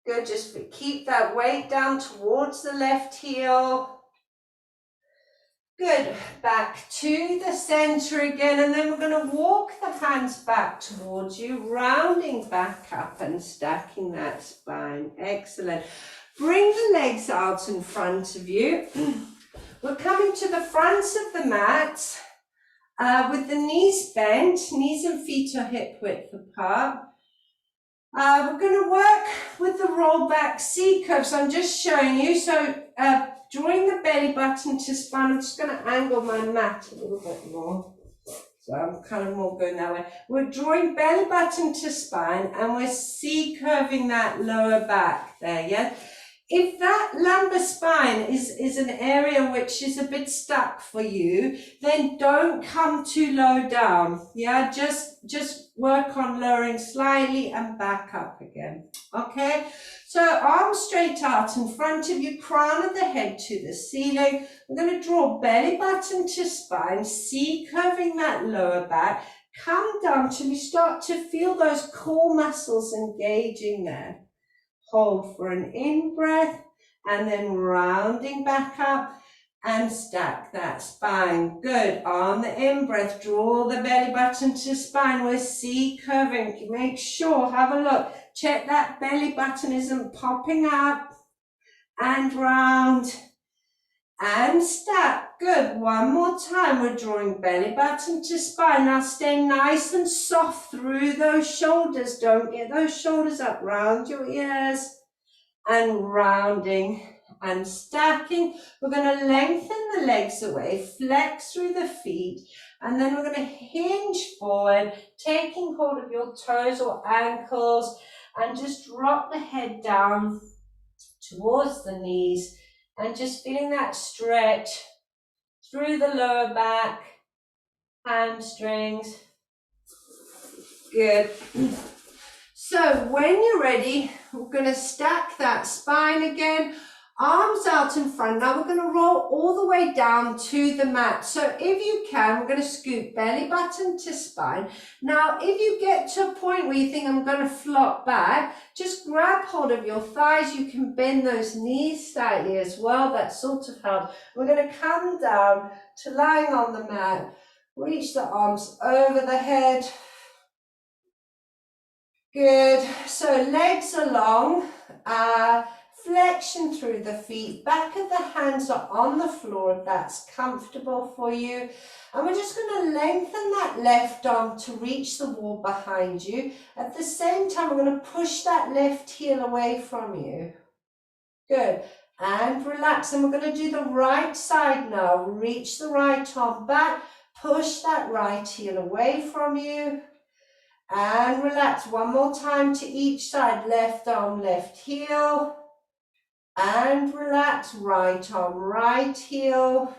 Good, just keep that weight down towards the left heel. Good, back to the center again, and then we're going to walk the hands back towards you, rounding back up and stacking that spine. Excellent. Bring the legs out in front of you. We're coming to the fronts of the mat with the knees bent, knees and feet are hip width apart. We're going to work with the roll back C curves. I'm just showing you. So drawing the belly button to spine. I'm just going to angle my mat a little bit more. So I'm kind of more going that way. We're drawing belly button to spine and we're C curving that lower back there, yeah? If that lumbar spine is an area which is a bit stuck for you, then don't come too low down. Yeah, just work on lowering slightly and back up again. Okay, so arms straight out in front of you, crown of the head to the ceiling. We're going to draw belly button to spine, C curving that lower back. Come down till you start to feel those core muscles engaging there. Hold for an in-breath and then rounding back up and stack that spine. Good. On the in-breath, draw the belly button to spine. We're C curving. Make sure, have a look. Check that belly button isn't popping up. And round and stack. Good. One more time. We're drawing belly button to spine. Now stay nice and soft through those shoulders. Don't get those shoulders up. Round your ears and rounding and stacking. We're going to lengthen the legs away, flex through the feet, and then we're going to hinge forward, taking hold of your toes or ankles, and just drop the head down towards the knees, and just feeling that stretch through the lower back, hamstrings. Good. So when you're ready, we're going to stack that spine again, arms out in front. Now we're going to roll all the way down to the mat. So if you can, we're going to scoot belly button to spine. Now if you get to a point where you think I'm going to flop back, just grab hold of your thighs. You can bend those knees slightly as well. That sort of helps. We're going to come down to lying on the mat. Reach the arms over the head. Good. So legs are long, flexion through the feet, back of the hands are on the floor if that's comfortable for you. And we're just going to lengthen that left arm to reach the wall behind you. At the same time, we're going to push that left heel away from you. Good. And relax. And we're going to do the right side now. Reach the right arm back, push that right heel away from you. And relax. One more time to each side. Left arm, left heel. And relax. Right arm, right heel.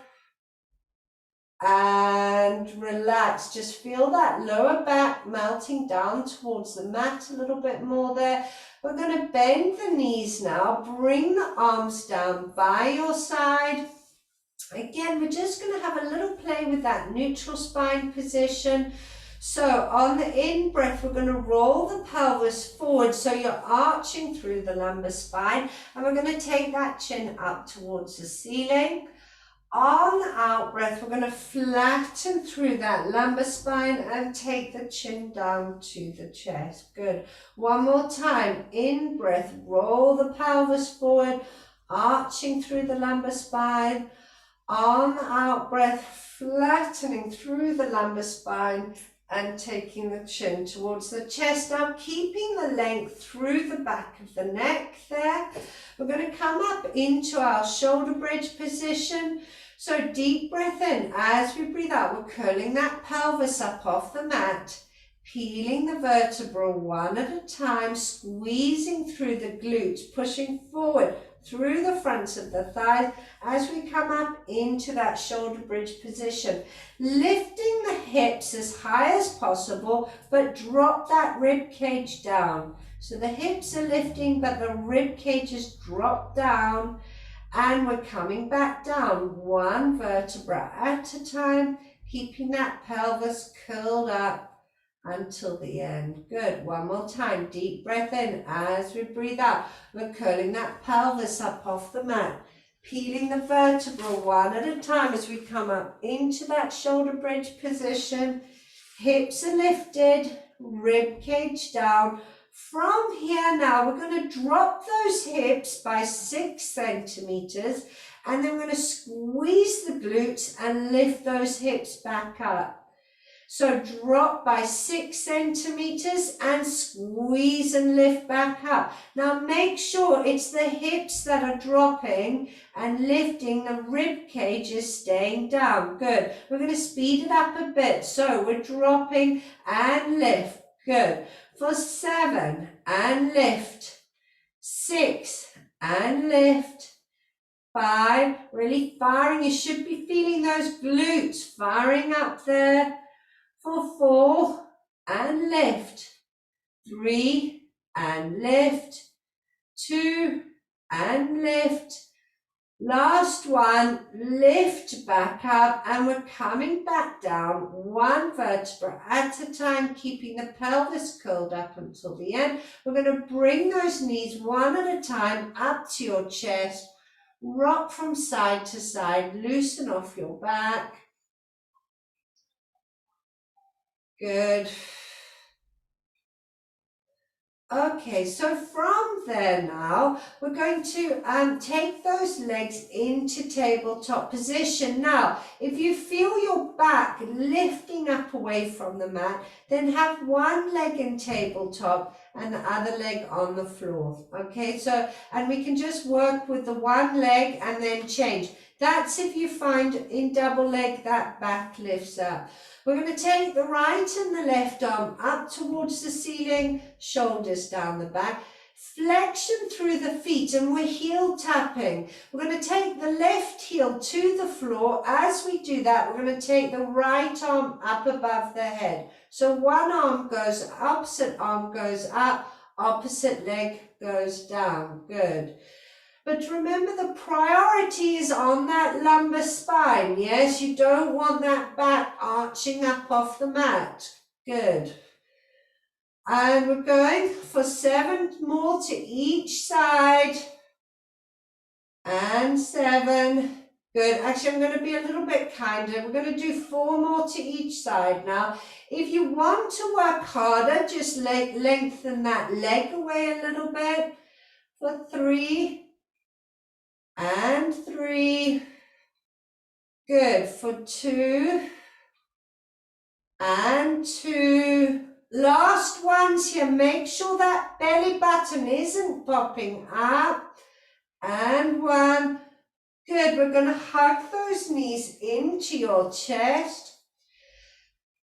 And relax. Just feel that lower back melting down towards the mat a little bit more there. We're going to bend the knees now. Bring the arms down by your side. Again, we're just going to have a little play with that neutral spine position. So on the in-breath, we're going to roll the pelvis forward so you're arching through the lumbar spine, and we're going to take that chin up towards the ceiling. On the out-breath, we're going to flatten through that lumbar spine and take the chin down to the chest. Good. One more time. In-breath, roll the pelvis forward, arching through the lumbar spine. On the out-breath, flattening through the lumbar spine and taking the chin towards the chest. Now keeping the length through the back of the neck there. We're going to come up into our shoulder bridge position. So deep breath in. As we breathe out, we're curling that pelvis up off the mat, peeling the vertebra one at a time, squeezing through the glutes, pushing forward through the fronts of the thighs as we come up into that shoulder bridge position. Lifting the hips as high as possible, but drop that rib cage down. So the hips are lifting, but the rib cage is dropped down, and we're coming back down one vertebra at a time, keeping that pelvis curled up until the end. Good. One more time. Deep breath in as we breathe out. We're curling that pelvis up off the mat, peeling the vertebra one at a time as we come up into that shoulder bridge position. Hips are lifted, rib cage down. From here now, we're going to drop those hips by 6 centimeters, and then we're going to squeeze the glutes and lift those hips back up. So drop by 6 centimeters and squeeze and lift back up. Now make sure it's the hips that are dropping and lifting, the rib cage is staying down. Good. We're going to speed it up a bit. So we're dropping and lift. Good. For 7 and lift. 6 and lift. 5, really firing. You should be feeling those glutes firing up there. For 4 and lift, 3 and lift, 2 and lift, last one, lift back up, and we're coming back down one vertebra at a time, keeping the pelvis curled up until the end. We're going to bring those knees one at a time up to your chest, rock from side to side, loosen off your back. Good. Okay, so from there now, we're going to take those legs into tabletop position. Now, if you feel your back lifting up away from the mat, then have one leg in tabletop and the other leg on the floor. Okay, so, and we can just work with the one leg and then change. That's if you find in double leg that back lifts up. We're going to take the right and the left arm up towards the ceiling, shoulders down the back, flexion through the feet, and we're heel tapping. We're going to take the left heel to the floor. As we do that, we're going to take the right arm up above the head. So one arm goes, opposite arm goes up, opposite leg goes down. Good. But remember, the priority is on that lumbar spine. Yes, you don't want that back arching up off the mat. Good. And we're going for 7 more to each side. And 7. Good. Actually, I'm going to be a little bit kinder. We're going to do 4 more to each side now. If you want to work harder, just lengthen that leg away a little bit. For 3. And 3, good, for 2, and 2, last ones here, make sure that belly button isn't popping up, and 1, good, we're going to hug those knees into your chest.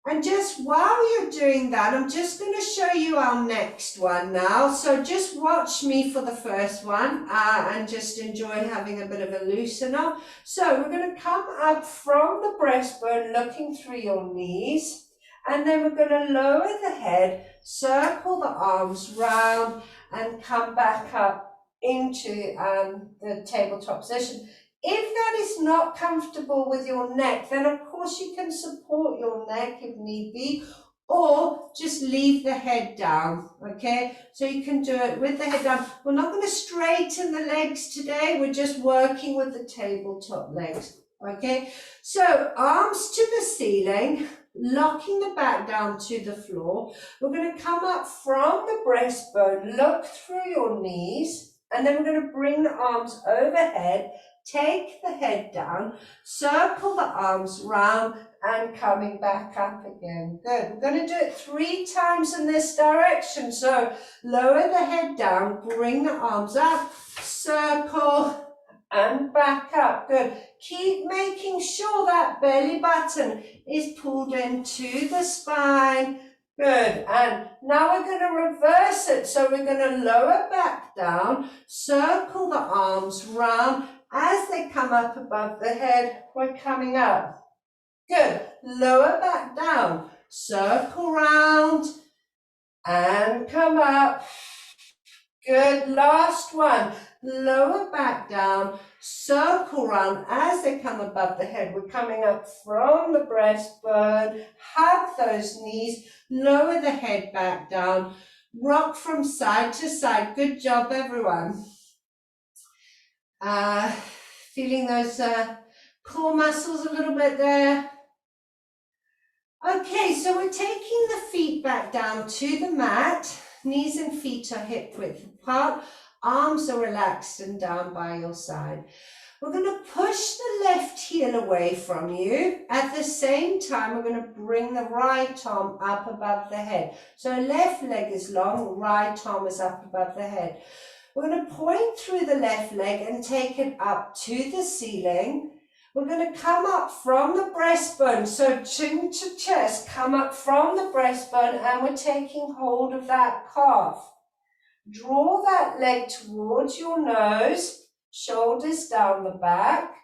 And just while you're doing that, I'm just going to show you our next one now. So just watch me for the first one and just enjoy having a bit of a loosener. So we're going to come up from the breastbone, looking through your knees. And then we're going to lower the head, circle the arms round, and come back up into the tabletop position. If that is not comfortable with your neck, then of course you can support your neck if need be, or just leave the head down, okay? So you can do it with the head down. We're not going to straighten the legs today, we're just working with the tabletop legs, okay? So arms to the ceiling, locking the back down to the floor. We're going to come up from the breastbone, look through your knees, and then we're going to bring the arms overhead. Take the head down, circle the arms round, and coming back up again. Good. We're going to do it 3 times in this direction. So lower the head down, bring the arms up, circle, and back up. Good. Keep making sure that belly button is pulled into the spine. Good, and now we're going to reverse it. So we're going to lower back down, circle the arms round. As they come up above the head, we're coming up. Good, lower back down, circle round, and come up. Good, last one. Lower back down, circle round. As they come above the head, we're coming up from the breastbone. Hug those knees, lower the head back down. Rock from side to side. Good job, everyone. Feeling those core muscles a little bit there. Okay, so we're taking the feet back down to the mat. Knees and feet are hip width apart. Arms are relaxed and down by your side. We're going to push the left heel away from you. At the same time, we're going to bring the right arm up above the head. So left leg is long, right arm is up above the head. We're going to point through the left leg and take it up to the ceiling. We're going to come up from the breastbone, so chin to chest, come up from the breastbone, and we're taking hold of that calf. Draw that leg towards your nose, shoulders down the back.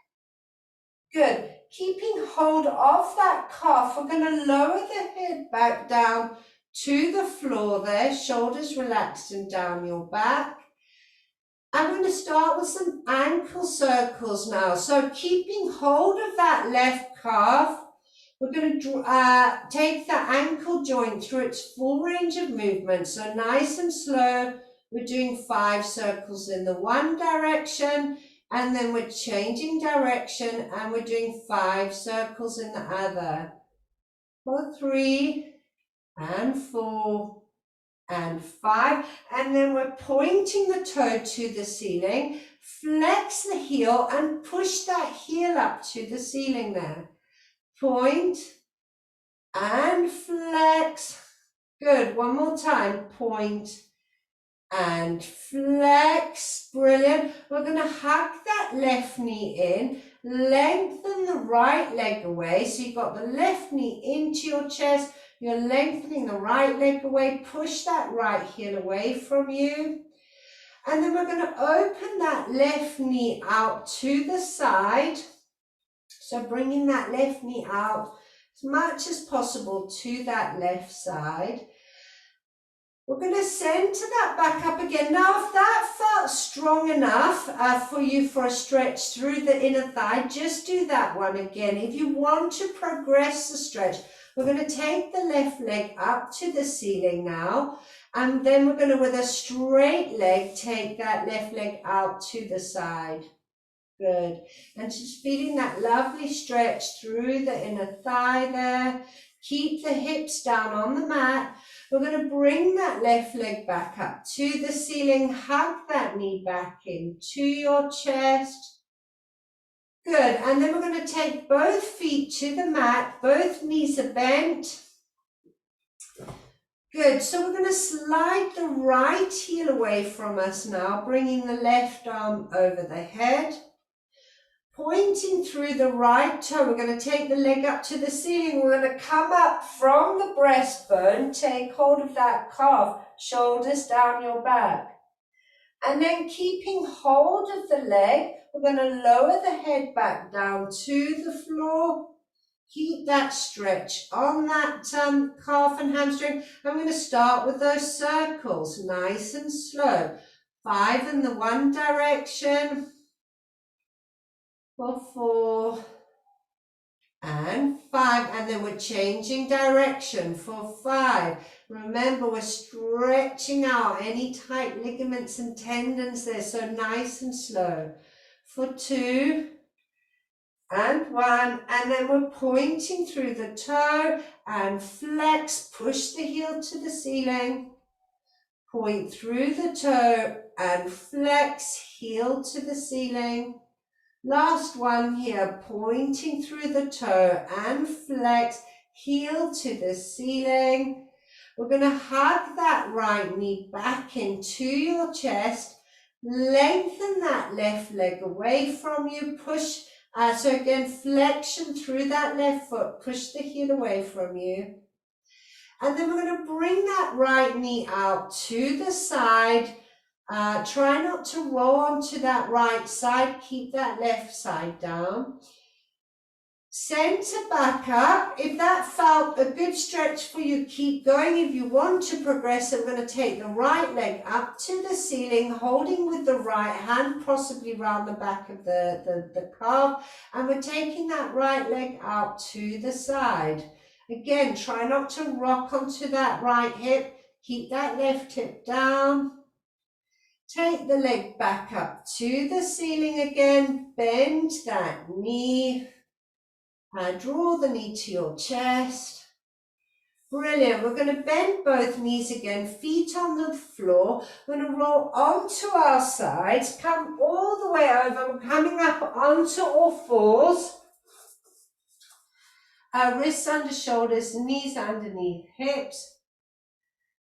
Good. Keeping hold of that calf, we're going to lower the head back down to the floor there, shoulders relaxed and down your back. I'm going to start with some ankle circles now. So keeping hold of that left calf, we're going to take the ankle joint through its full range of movement. So nice and slow, we're doing 5 circles in the one direction, and then we're changing direction and we're doing 5 circles in the other. For 3 and 4. And 5, and then we're pointing the toe to the ceiling, flex the heel and push that heel up to the ceiling there. Point and flex. Good, one more time. Point and flex. Brilliant. We're going to hug that left knee in, lengthen the right leg away. So you've got the left knee into your chest. You're lengthening the right leg away, push that right heel away from you. And then we're going to open that left knee out to the side. So bringing that left knee out as much as possible to that left side. We're going to center that back up again. Now, if that felt strong enough for you for a stretch through the inner thigh, just do that one again. If you want to progress the stretch, we're going to take the left leg up to the ceiling now, and then we're going to, with a straight leg, take that left leg out to the side. Good. And just feeling that lovely stretch through the inner thigh there. Keep the hips down on the mat. We're going to bring that left leg back up to the ceiling. Hug that knee back into your chest. Good, and then we're going to take both feet to the mat, both knees are bent. Good, so we're going to slide the right heel away from us now, bringing the left arm over the head. Pointing through the right toe, we're going to take the leg up to the ceiling. We're going to come up from the breastbone, take hold of that calf, shoulders down your back. And then keeping hold of the leg, we're going to lower the head back down to the floor. Keep that stretch on that calf and hamstring. I'm going to start with those circles, nice and slow. 5 in the one direction. For 4. And 5, and then we're changing direction for 5. Remember, we're stretching out any tight ligaments and tendons there, so nice and slow. For 2 and 1, and then we're pointing through the toe and flex, push the heel to the ceiling, point through the toe and flex, heel to the ceiling. Last one here, pointing through the toe and flex, heel to the ceiling. We're going to hug that right knee back into your chest, lengthen that left leg away from you, push, so again, flexion through that left foot, push the heel away from you. And then we're going to bring that right knee out to the side. Try not to roll onto that right side. Keep that left side down. Center back up. If that felt a good stretch for you, keep going. If you want to progress, I'm going to take the right leg up to the ceiling, holding with the right hand, possibly around the back of the calf. And we're taking that right leg out to the side. Again, try not to rock onto that right hip. Keep that left hip down. Take the leg back up to the ceiling again. Bend that knee. Draw the knee to your chest. Brilliant. We're going to bend both knees again, feet on the floor. We're going to roll onto our sides, come all the way over. We're coming up onto all fours. Wrists under shoulders, knees underneath hips.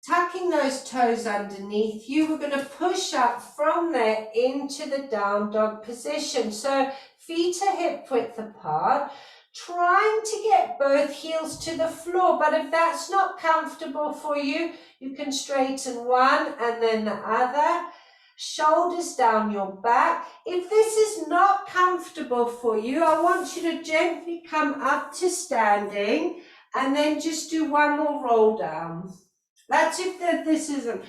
Tucking those toes underneath you. We're going to push up from there into the down dog position. So feet are hip width apart. Trying to get both heels to the floor, but if that's not comfortable for you, you can straighten one and then the other. Shoulders down your back. If this is not comfortable for you, I want you to gently come up to standing and then just do one more roll down. That's if this isn't.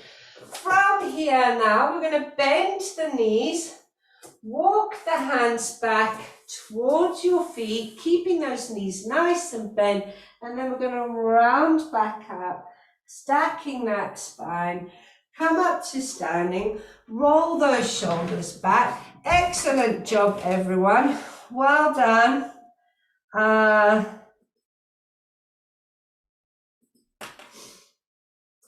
From here now, we're going to bend the knees, walk the hands back towards your feet, keeping those knees nice and bent, and then we're going to round back up, stacking that spine, come up to standing, roll those shoulders back. Excellent job, everyone. Well done.